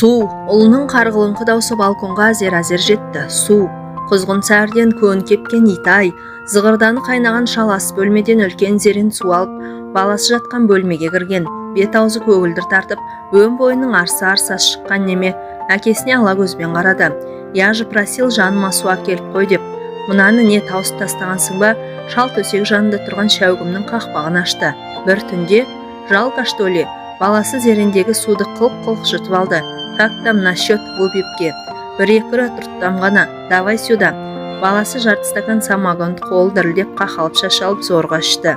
Су, ұлының қарғылыңқы даусы балконға әзер жетті. Су, құзғын сәрден көн кепкен итай, зығырданы қайнаған шалас бөлмеден үлкен зерен су алып, баласы жатқан бөлмеге кірген. Бет аузы көгілдір тартып, өн бойының арса-арса шыққан неме әкесіне ала көзбен қарады. Я же просил жаныма су әкеліп қой деп. Мынаны не тауысып тастағансың ба? Шал төсек жанында тұрған шәугімнің қақпағын ашты. Bir түнде жалко что ли, баласы зерендегі суды қылқ-қылқ жұтып алды. Как там насчет бубипке? Бір-екі рет ұрттам ғана, давай сюда. Баласы жарты стакан самогонды қолы дірілдеп қақалып шашалып зорға ішті.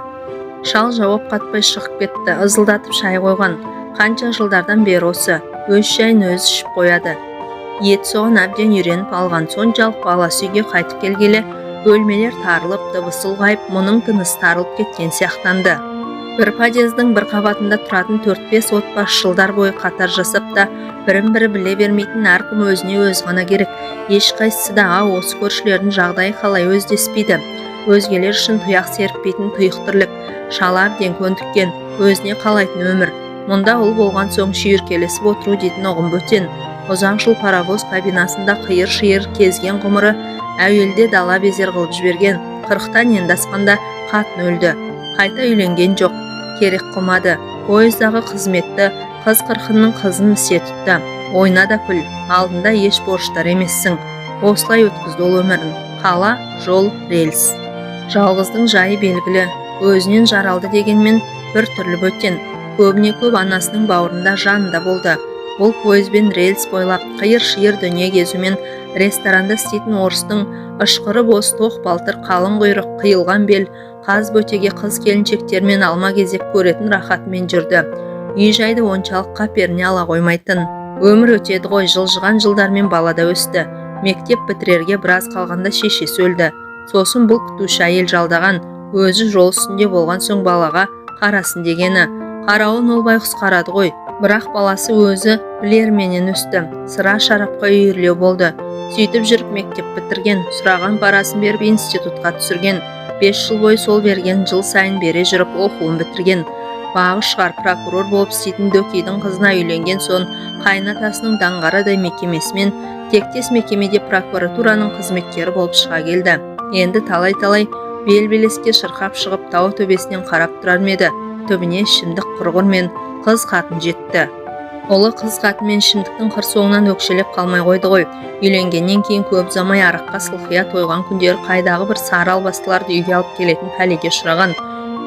Шал жауап қатпай шығып кетті, ызылдатып шай қойған. Қанша жылдардан бері осы, өз шайын өзі ішіп қояды. Ет соған әбден үйреніп алған соншалық баласы үйге қайтып келгелі, бөлмелер тарылып, дыбысы ұлғайып, мұның тынысы тарылып кеткен сияқтанды. Бір подъездің бір қабатында тұратын 4-5 отбасы жылдар бойы қатар жасап та, бірін-бірі біле бермейтін, әркім өзіне өз ғана керек. Ешқайсысы да осы көршілердің жағдайы қалай өздеспейді. Өзгелер үшін тұяқ серіппейтін тұйық тірлік, шала әбден көндіккен, өзіне қалайтын өмір. Мұнда ұл болған соң шүйіркелесіп отыру дейтін ұғым бөтен. Ұзақ жыл паровоз кабинасында қиыр-шиыр кезген ғұмыры әуелде дала безер қылып жіберген. 40-тан енді асқанда қатын өлді. Қайта үйленген жоқ, керек қылмады. Пойыздағы қызметті қыз 40-ның қызын місе тұтты. Ойна да күл, алдында еш борыштар емессің. Осылай өткізді ол өмірін. Қала, жол, рельс. Жалғыздың жайы белгілі, өзінен жаралды дегенмен бір түрлі бөтен. Көбіне көп анасының бауырында, жанында болды. Бұл пойызбен рельс бойлап, қиыр-шиыр дүние кезумен ресторанда істейтін орыстың ышқыры бос тоқ балтыр, қалың құйрық, қиылған бел, қаз бөтеге қыз келіншектермен алма кезек көретін рахатымен жүрді. Үй жайды оншалық қаперіне ала қоймайтын. Өмір өтеді ғой, жылжыған жылдармен балада өсті. Мектеп бітірерге біраз қалғанда шешесі өлді. Сосын бұл күтуші әйел жалдаған, өзі жол үстінде болған соң балаға қарасын дегені. Қарауын ол байқұс қарады ғой, бірақ баласы өзі білерменен өсті. Сыра шарапқа үйірлеу болды. Сөйтіп жүріп мектеп бітірген, сұраған парасын беріп институтқа түсірген. 5 жыл бойы сол берген, жыл сайын бере жүріп оқуын бітірген. Бағы шығар прокурор болып істейтін дөкейдің қызына үйленген соң қайнатасының даңғарадай мекемесімен тектес мекемеде прокуратураның қызметкері болып шыға келді. Енді талай-талай бел-белеске шырқап шығып тау төбесінен қарап тұрар еді. Төбіне ішімдік құрғыр мен қыз қатын жетті. Олы қыз қатын мен ішімдіктің қыр соңынан өкшелеп қалмай қойды ғой. Үйленгеннен кейін көп замай араққа сылқия тойған күндері қайдағы бір сары албастыларды үйге алып келетін пәлеге ұшыраған.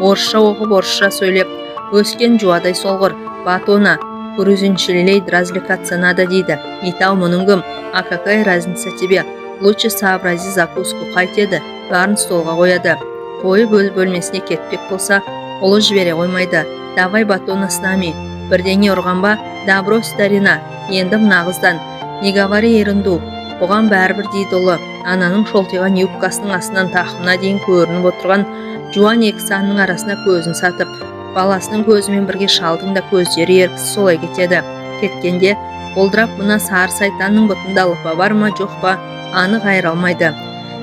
Орысша оқып, орысша сөйлеп, өскен жуадай солғыр, батона, грузиншелейді, развлекаться надо дейді. Итау мұның кім, а какая разница тебе? Лучше сообрази закуску, қайтеді, барын столға қояды. Қойып өз бөлмесіне кетпек болса, ұлы жібере қоймайды. Давай батона с нами. Бірдеңе ұрған ба? Добро, старина. Енді мына қыздан. Не говори ерінду. Оған бәрібір дейді ұлы. Ананың шолтиған юбкасының астынан тақымына дейін көрініп отырған жуан екі санның арасына көзін сатып, баласының көзімен бірге шалдың да көздері еріксіз солай кетеді. Кеткенде болдырап мына сары сайтанның бұтында лыпа бар ма жоқ па, анық айыра алмайды.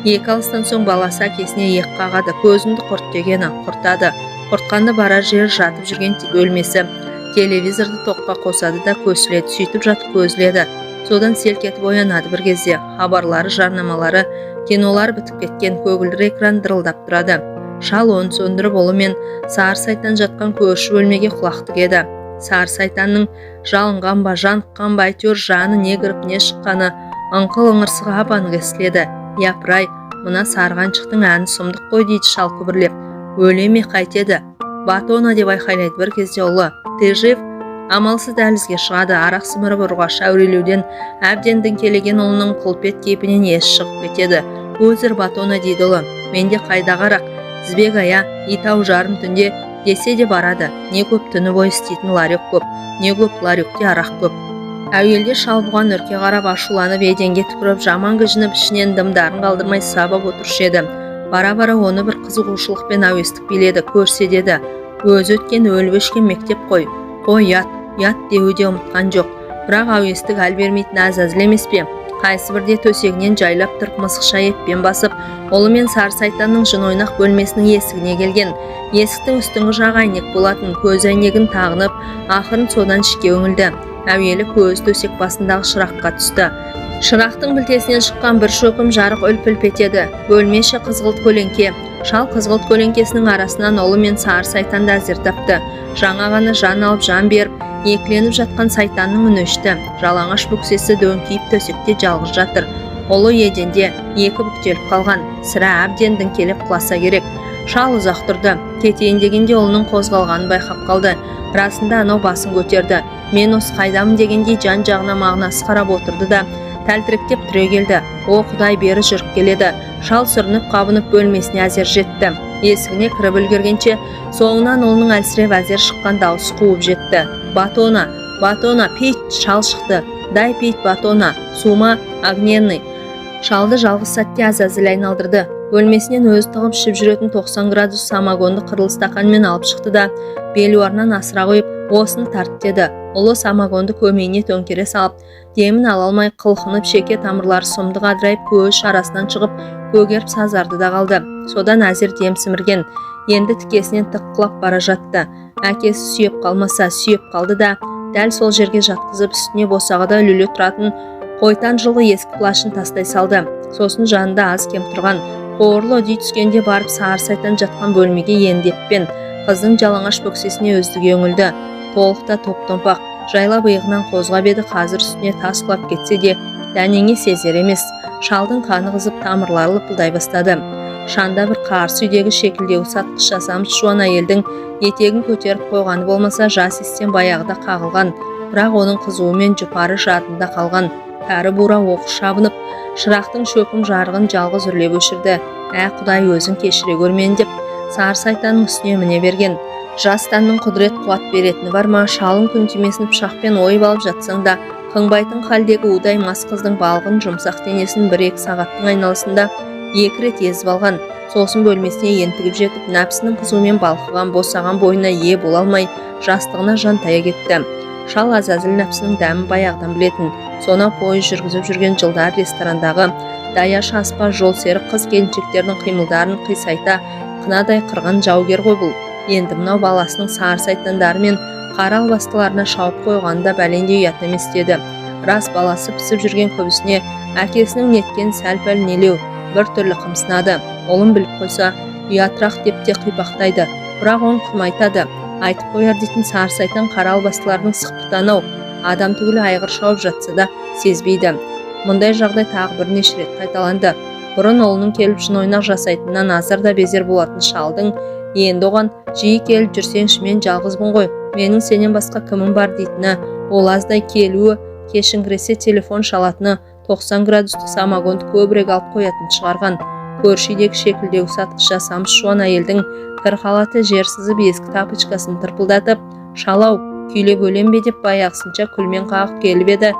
Екі алыстан соң баласы әкесіне иек қағады. Көзімді құрт дегені құртады. Құртқанды барар жер жатып жүрген бөлмесі. Телевизорды тоққа қосады да көсіледі, сөйтіп жатып көзіледі. Содан селк етіп оянады бір кезде. Хабарлары, жарнамалары, кинолар бітіп кеткен, көгілдір экран дырылдап тұрады. Шал оны сөндіріп олымен сары сайтан жатқан көрші бөлмеге құлақ тігеді. Сары сайтанның жалынған ба, жаныққан ба, әйтеуір жаны не кіріп не шыққаны ыңқыл ыңырсыға ап-анық естіледі. Япырай, мына сарғаншықтың әні сұмдық қой дейді шал күбірлеп. Өле ме қайтеді? Батона деп айқайлайды бір кезде ұлы. Ты жив? Амалсыз дәлізге шығады, арақ сымырып ұрғаш әурелеуден әбден діңкелеген ұлының құлпет кейпінен ес шығып кетеді. Өзір батона дейді ұлы. Менде қайда қарақ, тізбек ая, итау жарым түнде десе де барады. Не көп түні бойы істейтін ларек көп, не көп ларекте арақ көп. Әуелде шал бұған үрке қарап ашуланып еденге түкіріп жаман кіжініп ішінен дымдарын қалдырмай сабап отырушы еді. Бара-бара оны бір қызығушылықпен әуестік биледі, көрсе деді. Өзі өткен өліп өшкен мектеп қой. Қой ят деуде ұмытқан жоқ. Бірақ әуестік әл бермейтін әзәзіл емес пе? Қайсы бірде төсегінен жайлап тұрып мысықша еппен басып, олы мен сары сайтанның жын ойнақ бөлмесінің есігіне келген. Есіктің үстіңгі жағы әйнек болатын, көз әйнегін тағынып, ақырын содан ішке өңілді. әуелі көз төсек басындағы шыраққа түсті. Шырақтың білтесінен шыққан бір шөкім жарық үлп-үлп етеді. Бөлме іші қызғылт көлеңке. Шал қызғылт көлеңкесінің арасынан ұлы мен сары сайтанды әзер тапты. Жаңа ғана жан алып жан беріп, екіленіп жатқан сайтанның үні өшті. Жалаңаш бүксесі дөңкиіп төсекте жалғыз жатыр. Ұлы еденде екі бүктеліп қалған. Сірә әбден діңкелеп құласа керек. Шал ұзақ тұрды. Кетейін дегенде ұлының қозғалғанын байқап қалды. Расында анау басын көтерді. Мен осы қайдамын дегендей жан жағына мағынасы қарап отырды да тәлтіректеп түрегелді. О Құдай, бері жүріп келеді. Шал сүрініп қабынып бөлмесіне әзер жетті. Есігіне кіріп үлгергенше соңынан ұлының әлсіреп әзер шыққан дауысы қуып жетті. Батона, батона, пить! Шал шықты. Дай пить батона, сума огненный. Шалды жалғыз сәтте әзәзіл айналдырды. Бөлмесінен өзі тығып ішіп жүретін 90 градус самогонды қырлы стақанмен алып шықты да белуарынан асыра қойып, осыны тарт деді. Ұлы самогонды көмейіне төңкере салып, демін ала алмай қылқынып, шеке тамырлары сұмды қадырайып, көз шарасынан шығып, көгеріп сазарды да қалды. Содан әзер дем сімірген. Енді тікесінен тыққылап бара жатты. Әкесі сүйеп қалмаса сүйеп қалды да дәл сол жерге жатқызып, үстіне босағада ілулі тұратын қойтан жылғы ескі плашын тастай салды. Сосын жанында аз кем тұрған қорлы үдей түскенде барып сары сайтан жатқан бөлмеге ендеппен қыздың жалаңаш бөксесіне өздіге үңілді. Толықта топ-томпақ, жайлап иығынан қозғап еді, қазір үстіне тас құлап кетсе де дәнеңе сезер емес. Шалдың қаны қызып, тамырлары лыпылдай бастады. Шанда бір қарсы үйдегі шекілдеу сатқыш жасамыш жуан әйелдің етегін көтеріп қойғаны болмаса, жас істен баяғыда қағылған, бірақ оның қызуымен жұпары жадында қалған. Кәрі бура оқыс шабынып, шырақтың шөкім жарығын жалғыз үрлеп өшірді. Құдай, өзің кешіре көрмен деп сары сайтанның үстіне міне берген. Жастанның құдірет қуат беретіні бар ма? Шалың күн тимесін пышақпен ойып алып жатсаң да, қыңбайтын халдегі удай мас қыздың балғын жұмсақ денесін 1-2 сағаттың айналысында 2 рет езіп алған. Сосын бөлмесіне ентігіп жетіп, нәпсінің қызуымен балқыған босаған бойына ие бола алмай, жастығына жантая кетті. Шал әзәзіл нәпсінің дәмін баяғыдан білетін. Сонау пойыз жүргізіп жүрген жылдар ресторандағы даяшы аспаз, жол серік қыз келіншектердің қимылдарын қисайта қынадай қырған жаугер ғой бұл. Енді мынау баласының сары сайтандары мен қара албастыларына шауып қойғанда бәлендей ұят емес деді. Рас, баласы пісіп жүрген көбісіне әкесінің неткен сәл-пәл нелеу бір түрлі қымсынады. Олым біліп қойса ұятырақ деп те қипақтайды, бірақ оны кім айтады? Айтып қояр дейтін сары сайтан қара албастылардың сықпытанау, адам түгілі айғыр шауып жатса да сезбейді. Мұндай жағдай тағы бірнеше рет қайталанды. Бұрын ұлының келіп жын ойнақ жасайтыннан азар да безер болатын шалдың енді оған жиі келіп жүрсеңші, мен жалғызбын ғой, менің сенен басқа кімім бар дейтіні, ол аздай келуі, кешіңгіресе телефон шалатыны, 90 градустық самогонды көбірек алып қоятын шығарған. Көрші үйдегі шекілдеу сатқыш жасамыш жуан әйелдің кір халаты жер сызып ескі тапочкасын тырпылдатып, шалау, күйлеп өлем бе деп баяғысынша күлмен қағып келіп еді,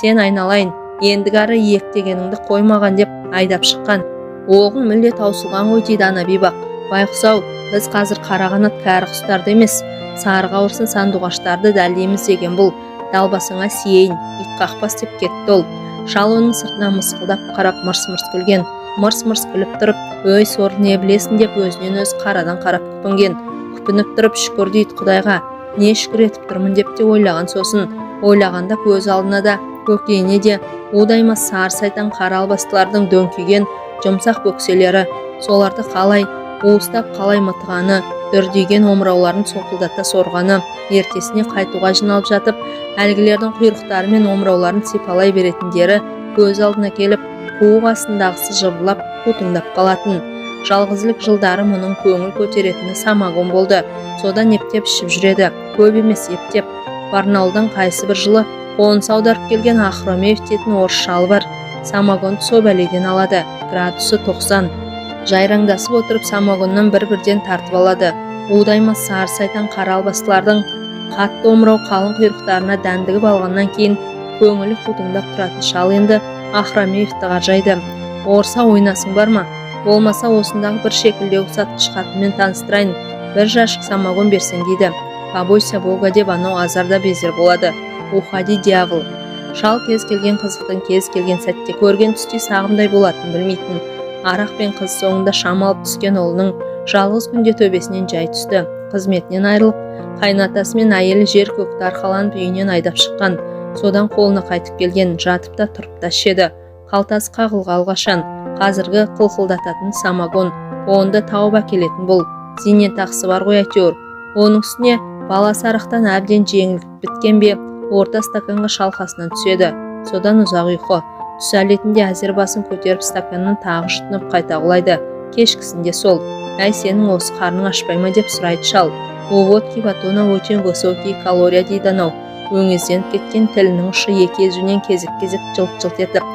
сен айналайын, ендігі ары ектегеніңді қоймаған деп айдап шыққан. Оғың мүлде таусылған ғой дейді ана бейбақ. Байқұс-ау, біз қазір қарағанат кәрі құстарды емес, сарыға ұрсын сандуғаштарды дәлдейміз деген бұл. Далбасыңа сиейін, ит қақпас деп кетті ол. Шал оның сыртына мысқылдап қарап мырс-мырс күлген. Мырс-мырс күліп тұрып, өй сор, не білесің деп өзінен өз қарадан қарап күпінген. Күпініп тұрып, шүкір дейді Құдайға, не шүкір етіп тұрмын деп те ойлаған. Сосын ойлағанда көз алдына да көкейіне де удаймас сары сайтан қара албастылардың дөңкиген жұмсақ бөкселері, соларды қалай уыстап қалай мытығаны, дүрдиген омырауларын соқылдата сорғаны, ертесіне қайтуға жиналып жатып, әлгілердің құйрықтары мен омырауларын сипалай беретіндері көз алдына келіп, қуық астындағысы жыбырлап, қутыңдап қалатын. Жалғызлік жылдары мұның көңіл көтеретіні самогон болды. Содан ептеп ішіп жүреді, көп емес ептеп. Барнаулдан қайсы бір жылы қоныс аударып келген Ахромеев дейтін орыс шалы бар. Самогонды со бәледен алады, градусы 90. Жайраңдасып отырып самогоннан бір-бірден тартып алады. Удаймас сары сайтан қара албастылардың қатты омырау қалың құйрықтарына дәндігіп алғаннан кейін көңілі қутыңдап тұратын шал енді Ахромеевті ғажайды. Орса ойнасың бар ма? Болмаса осындағы бір шекілдеу сатқыш қатынмен таныстырайын, бір жашық самогон берсең дейді. Побойся Бога деп анау азарда безер болады. Уходи, дьявол. Шал кез келген қызықтың кез келген сәтте көрген түсте сағымдай болатын білмейтін. Арақ пен қыз соңында шам алып түскен ұлының жалғыз күнде төбесінен жай түсті. Қызметінен айырылып, қайнатасы мен әйелі жер көкті арқаланып үйінен айдап шыққан. содан қолына қайтып келген, жатып та тұрып та ішеді. Қалтасы қағылғалы қашан, қазіргі қылқылдататын самогон, оны да тауып әкелетін бұл. Зейнетақысы бар ғой әйтеуір. Оның үстіне баласы арақтан әбден жеңіліп біткен бе, орта стаканға шалқасынан түседі. Содан ұзақ ұйқы. Түс әлетінде әзер басын көтеріп стаканнан тағы жұтынып қайта құлайды. Кешкісінде сол. Әй, сенің осы қарның ашпай ма деп сұрайды шал. У водки батона очень высокий калория дейді анау. Өңезденіп кеткен тілінің ұшы екі езуінен кезек-кезек жылт-жылт етіп.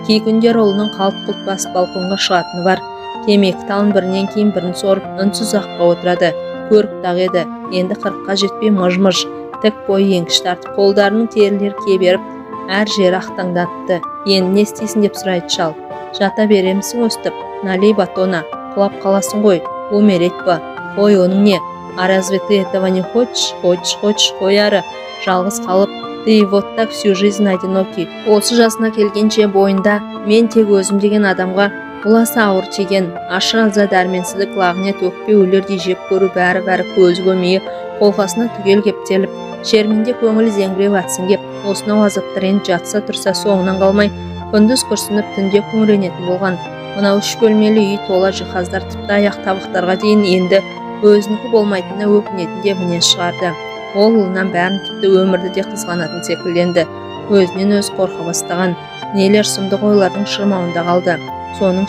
Кей күндер ұлының қалт-құлт басып балконға шығатыны бар. Темекі талын бірінен кейін бірін сорып, үнсіз аққа отырады. Көріп-тақ еді, енді 40-қа жетпей мыж-мыж, тік бойы еңкіш тартып, қолдарының терілері кеберіп, әр жері ақтаңдатты. Енді не істейсің деп сұрайды шал. Жата беремісің өстіп, налей батона, құлап қаласың ғой, умереть па. Ой, оның не? А разве ты этого не хочешь? Хочешь, қой ары. Жалғыз қалып, ты вот так всю жизнь одинокий. Осы жасына келгенше бойында мен тек өзім деген адамға бұласы ауыр тиген, ашы-аза дәрменсіздік, лағнет, өкпе өлердей жеп көру бәрі көзі көмейі қолқасына түгел кептеліп, шерменде көңіл зеңгіреп атсын кеп, осынау азаптар енді жатса тұрса соңынан қалмай, күндіз күрсініп түнде күңіренетін болған. Мынау 3 бөлмелі үй тола жиһаздар, тіпті аяқ табақтарға дейін енді өзінікі болмайтынына өкінетін де міне шығарды. Ол ұлынан бәрін, тіпті өмірді де қызғанатын секілденді. Өзінен өзі қорқа бастаған. Нелер сұмдық ойлардың шырмауында қалды. Соның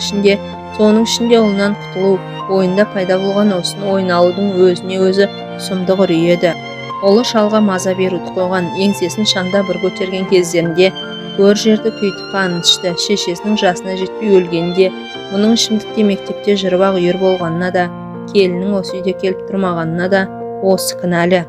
ішінде ұлынан құтылу, ойында пайда болған осыны ойына алудың өзіне өзі сұмдық үрей еді. Ұлы шалға маза беруді қойған, еңсесін шанда бір көтерген кездерінде көр жерді күйітіп қанын ішті. Шешесінің жасына жетпей өлгенде, мұның ішімдікте мектепте жүріп-ақ үйір болғанына да, келінің осы үйде келіп тұрмағанына да осы кінәлі.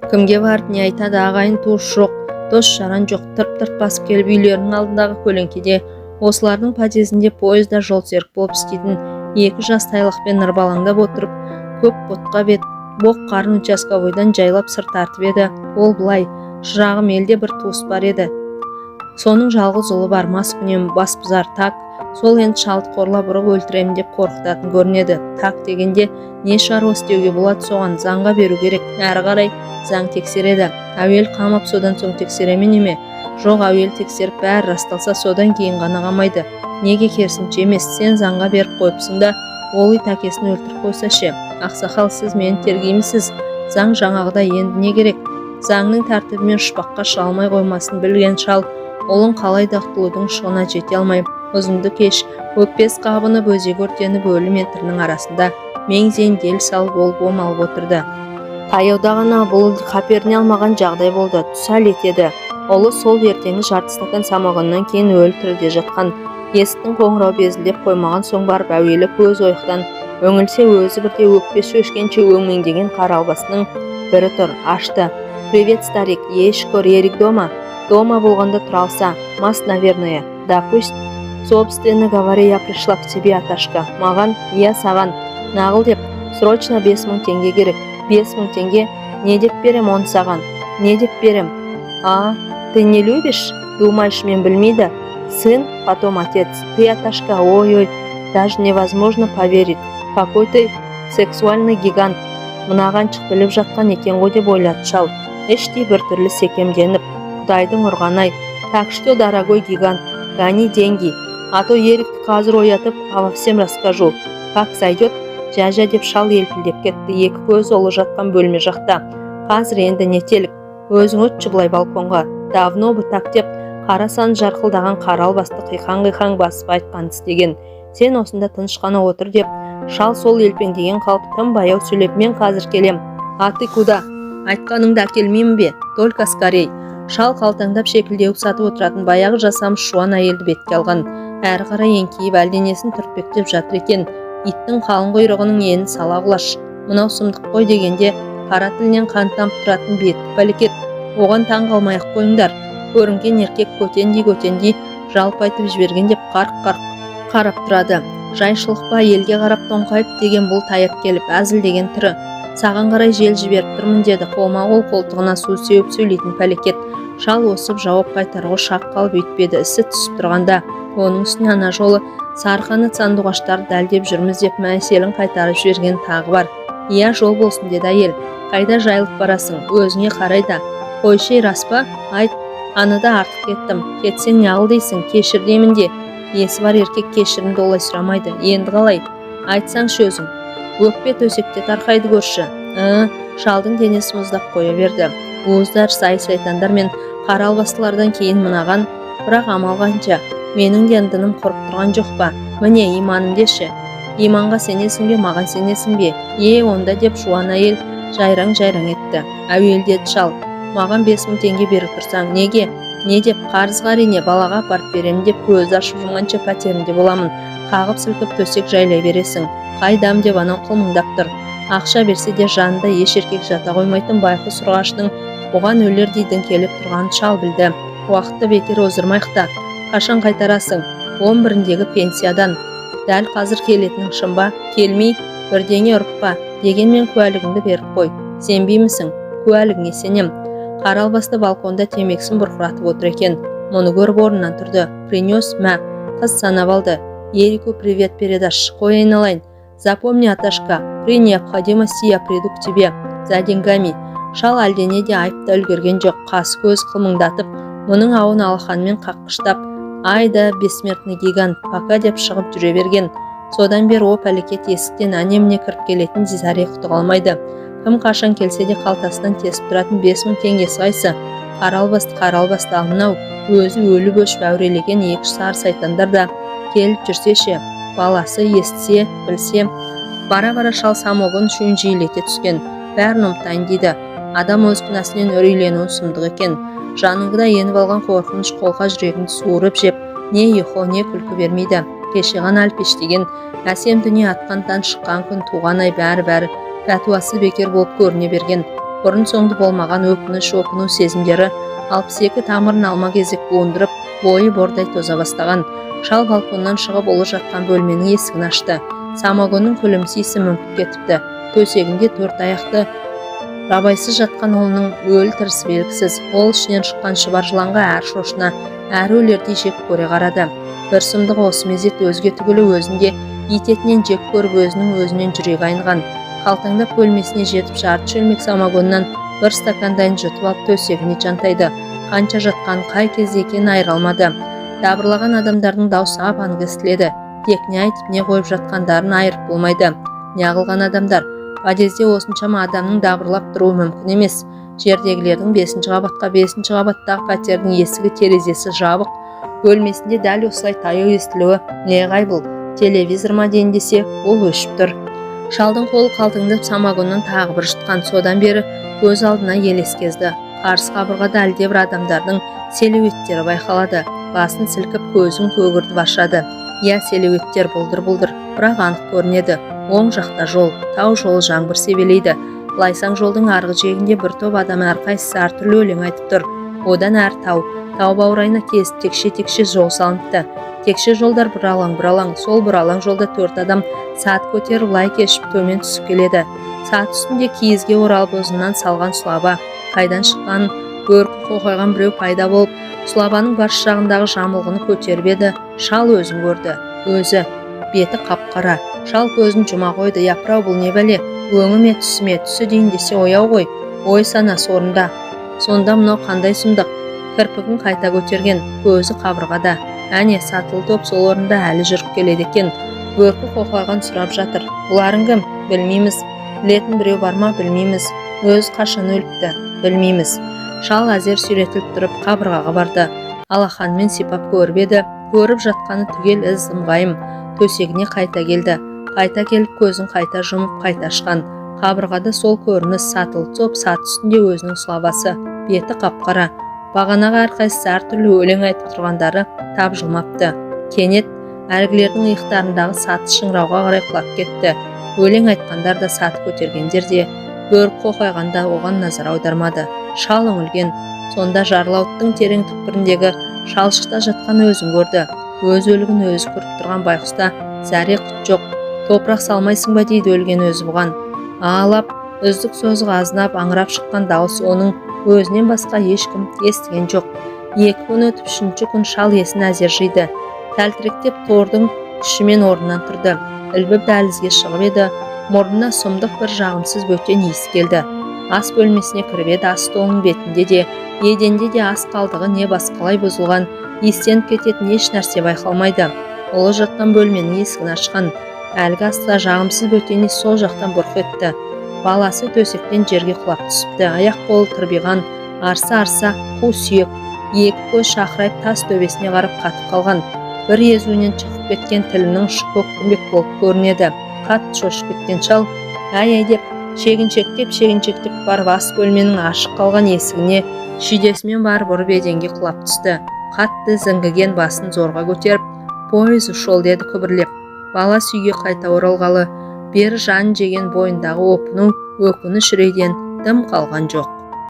Кімге барып не айтады, ағайын туыс жоқ, дос-жаран жоқ, тырп-тырп басып келіп үйлерінің алдындағы көлеңкеде, осылардың подъездінде пойызда жолсерік болып істейтін 2 жас тайлақпен нырбалаңдап отырып, көк ботқа бет, боқ қарын участковойдан жайлап сыр тартып еді. Ол былай, шырағым, елде бір туыс бар еді. Соның жалғыз ұлы бар, маскүнем, басбұзар так. Сол енді шалды қорлап ұрып өлтіремін деп қорқытатын көрінеді. Так дегенде не шаруа істеуге болады, соған заңға беру керек. Әрі қарай заң тексереді. Әуел қамап, содан соң тексереме неме? Жоқ, әуел тексеріп бәрі расталса, содан кейін ғана қамайды. Неге керісінше емес, сен заңға беріп қойыпсың да, ол ит әкесін өлтіріп қойса ше. Ақсақал, сіз мені тергеймісіз? Заң жаңағыда, енді не керек? Заңның тәртібімен ұшпаққа шыға алмай қоймасын білген шал, ұлын қалайда құтылудың шығына жете алмай, ұзынды кеш, өкпес қабынып, өзегі өртеніп, өлі мен тірінің арасында мең-зең дел салып болып омалып отырды. Таяуда ғана бұл қаперіне алмаған жағдай болды. Түс әлетеді. Ұлы сол ертеңгі жарты стакан самогоннан кейін өлі тіріде жатқан. Есіктің қоңырау безілдеп қоймаған соң барып, әуелі көз ойықтан өңілсе, өзі бірде өкпесі өшкенше өңмеңдеген қара албасының бірі тұр, ашты. Привет, старик, ешкөр, Ерик дома? Дома болғанда тұра алса, мас, наверное. Да, пусть. Собственно говоря, я пришла к тебе, Аташка. Маған, я саған. Нағыл деп, срочно 5000 теңге керек. 5000 теңге? Не деп берем оны саған? Не деп берем? А, ты не любишь? Думаешь, мен білмейді? Сын, потом отец. Ты, Аташка, ой-ой, даже невозможно поверить. Какой ты сексуальный гигант. Мынағаншық біліп жатқан екен ғой деп ойлады шал. Іштей бір түрлі секемденіп, құдайдың ұрғанай. Так что, дорогой гигант, гони деньги. А то Ерикті қазір оятып, во всем расскажу. Как сойдет? Жа-жа деп шал елпілдеп кетті. Екі көз олы жатқан бөлме жақта. Қазір енді нетелік? Өзің өтші былай балконға. Давно бы так деп, қара сан жарқылдаған қара албасты қиқан-қиқан басып айтқан істеген. Сен осында тыныш-қана отыр деп, шал сол елпеңдеген қалып тым баяу сөйлеп, мен қазір келем. А ты куда? Айтқаныңды әкелмеймін бе? Только скорей. Шал қалтаңдап шекілдеу сатып отыратын баяғы жасамыш жуан әйелді бетке алған. Әрі қарай еңкейіп әлденесін түртпектеп жатыр екен. Иттің қалың құйрығының ені сала құлаш. Мынау сұмдық қой дегенде қара тілінен қан тамып тұратын беткі пәлекет. Оған таң қалмай-ақ қойыңдар. Көрінген еркек көтендей жалпы айтып жіберген деп қарқ-қарқ қарап тұрады. Жайшылық па, елге қарап тоңқайып деген бұл таяп келіп әзіл деген түрі. Саған қарай жел жіберіп тұрмын деді, қолма-қол қолтығына су сеуіп сөйлейтін пәлекет. Шал осып жауап қайтарға шақ қалып өйтпеді, ісі түсіп тұрғанда. Оның үстіне ана жолы сарқаны сандуғаштарды дәлдеп жүрміз деп мәселін қайтарып жіберген тағы бар. Иә, жол болсын деді әйел. Қайда жайылып барасың? Өзіңе қарай да. Қойшей рас па? Анада артық кеттім. Кетсең не қыл дейсің? Кешір деймін де. Есі бар еркек кешірімді олай сұрамайды. Енді қалай? Айтсаңшы өзің. Өкпе төсекте тарқайды көрші. Шалдың денесі мұздап қоя берді. Уыздар, сай-сайтандар мен қара албастылардан кейін мынаған, бірақ амал қанша. Менің де ындыным құрып тұрған жоқ па? Міне иманым деші. Иманға сенесің бе, маған сенесің бе? Онда деп жуан әйел жайраң етті. Әуел деді шал. Маған 5000 теңге беріп тұрсаң, неге? Не деп? Қарызға әрине, балаға апарып беремін деп көзді ашып жұмғанша пәтерінде боламын. Қағып сілкіп төсек жайлай бересің. Қайдам деп анау қылмыңдап тұр. Ақша берсе де жанында еш еркек жата қоймайтын байқұс ұрғаштың оған өлер дейдің келіп тұрғанын шал білді. Уақытты бекер оздырмайық та. Қашан қайтарасың? 11-дегі пенсиядан. Дәл қазір келетінің шын ба? Келмей, бірдеңе ұрып па? Дегенмен куәлігіңді беріп қой. Сенбеймісің? Куәлігіңе сенем. Қара албасты балконда темекісін бұрқыратып отыр екен. Мұны көріп орнынан тұрды. Принес мә. Қыз санап алды. Ерику привет передашь. Қой айналайын. Запомни, Аташка, при необходимости я приду к тебе за деньгами. Шал әлдене де айыпта үлгерген жоқ. Қасы көз қылмыңдатып, мұның ауын алақанмен қаққыштап, айда бессмертный гигант пока деп шығып жүре берген. Содан бері оп әлекет есіктен әне-міне кіріп келетін Зәре құтыға алмайды. Кім қашан келсе де қалтасынан тесіп тұратын 5000 теңгесі қайсы? Қара албасты ал мынау өзі өліп өшіп әурелеген 2 сары сайтандар да келіп жүрсеше, баласы естісе, білсе. Бара-бара шал самогон шүйін жиілете түскен. Бәрін ұмытайын дейді. Адам өз күнәсінен үрейленуін сұмдық екен. Жаныңда еніп алған қорқыныш қолға жүрегіңді суырып жеп, не ұйқы, не күлкі бермейді. Кешеған әлпештеген әсем дүние атқантан шыққан күн, туған ай бәрі пәтуасы бекер болып көріне берген. Бұрын соңды болмаған өкініш, опыну сезімдері 62 тамырын алма кезек буындырып, бойы бордай тоза бастаған. Шал балконнан шығып олы жатқан бөлменің есігін ашты. Самогонның күлімсейсі мүңкіп кетіпті. Төсегінде 4 аяқты рабайсыз жатқан олының өлі тірісі белгісіз. Ол ішінен шыққан шыбар жыланға әр шошына, әр өлердей жек көре қарады. Бір сұмдығы осы мезет өзге түгілі өзінде итетінен жек көріп өзінен жүрегі айнған. Қалтаңдап бөлмесіне жетіп жарты шөлмек самогоннан бір стакандайын жұтып алып төсегіне жантайды. Қанша жатқан қай кезде екенін айыра алмады. Дабырлаған адамдардың даусы ап-анық естіледі. Тек не айтып не қойып жатқандарын айырып болмайды. Не қылған адамдар? Подъезде осыншама адамның дабырлап тұруы мүмкін емес. Жердегілердің 5-ші қабатқа 5-ші қабаттағы пәтердің есігі терезесі жабық. Бөлмесінде дәл осылай таяу естілуі не ғайбыл? Телевизор ма дейін десе, ол өшіп тұр. Шалдың қолы қалтыңдап самогоннан тағы бір жұтқан. Содан бері көз алдына елес кезді. Қарсы қабырғада әлдебір адамдардың селеуеттері байқалады. Басын сілкіп көзін көгіртіп ашады. Я селеуеттер бұлдыр-бұлдыр, бірақ анық көрінеді. Оң жақта жол, тау жолы жаңбыр себелейді. Лайсаң жолдың арғы жегінде бір топ адам әрқайсысы әртүрлі өлең айтып тұр. Одан әр тау баурайына кесіп текше жол салыныпты. Текше жолдар бір алаң, сол бір алаң жолда 4 адам саат көтеріп лай кешіп төмен түсіп келеді. Саат үстінде киізге оралып ұзыннан салған сұлаба. Қайдан шыққан бөркі қоқайған біреу пайда болып, сұлабаның бас жағындағы жамылғыны көтеріп еді. Шал өзін көрді. Өзі беті қап-қара. Шал көзін жұма қойды. Япырау, бұл не бәле? Өңі ме, түсі дейін десе ояу ғой. Ой санасы орында. Сонда мынау қандай сұмдық? Кірпігін қайта көтерген, көзі қабырғада. Әне сатылы топ сол орында әлі жүріп келеді екен. Бөркі қоқайған сұрап жатыр. Бұларың кім? Білмейміз. Білетін біреу бар ма? Білмейміз. Өз қашан өліпті? Білмейміз. Шал әзер сүйретіліп тұрып қабырғаға барды. Алақанмен сипап көріп еді. Көріп жатқаны түгел із ыңғайым. Төсегіне қайта келді. Қайта келіп көзін қайта жұмып қайта ашқан. Қабырғада сол көрініс сатылы топ, сат үстінде өзінің сұлабасы. Беті қап-қара. Бағанаға әрқайсысы әртүрлі өлең айтып тұрғандары тапжылмапты. Кенет әлгілердің иықтарындағы саты шыңырауға қарай құлап кетті. Өлең айтқандар да саты көтергендер де бөрік қоқайғанда оған назар аудармады. Шал үңілген. Сонда жарлауыттың терең түкпіріндегі шалшықта жатқан өзін көрді. Өз өлігін өзі көріп тұрған байқұста зәре құт жоқ. Топырақ салмайсың ба дейді өлген өзі бұған. Ағалап, үздік созғы азынап аңырап шыққан дауыс оның өзінен басқа ешкім естіген жоқ. 2 күн өтіп 3-ші күн шал есін әзер жиды. Тәлтіректеп тордың күшімен орнынан тұрды. Ілбіп дәлізге шығып еді, мұрнына сұмдық бір жағымсыз бөтен иіс келді. ас бөлмесіне кіріп еді, ас столының бетінде де еденде де ас қалдығы не басқалай бұзылған, естеніп кететін еш нәрсе байқалмайды. Ұлы жатқан бөлменің есігін ашқан. Әлгі аста жағымсыз бөтен иіс сол жақтан бұрқ етті. Баласы төсектен жерге құлап түсіпті. Аяқ қолы тырбиған, арса қу сүйек, екі көз шақырайып тас төбесіне қарап қатып қалған. Бір езуінен шығып кеткен тілінің ұшы көкпеңбек болып көрінеді. Қатты шошып кеткен шал әй деп шегіншектеп барып ас бөлменің ашық қалған есігіне шүйдесімен барып ұрып еденге құлап түсті. Қатты зіңгіген басын зорға көтеріп, пойыз ушел деді күбірлеп. Бала үйге қайта оралғалы бері жан жеген бойындағы опыну, өкініш үрейден дым қалған жоқ.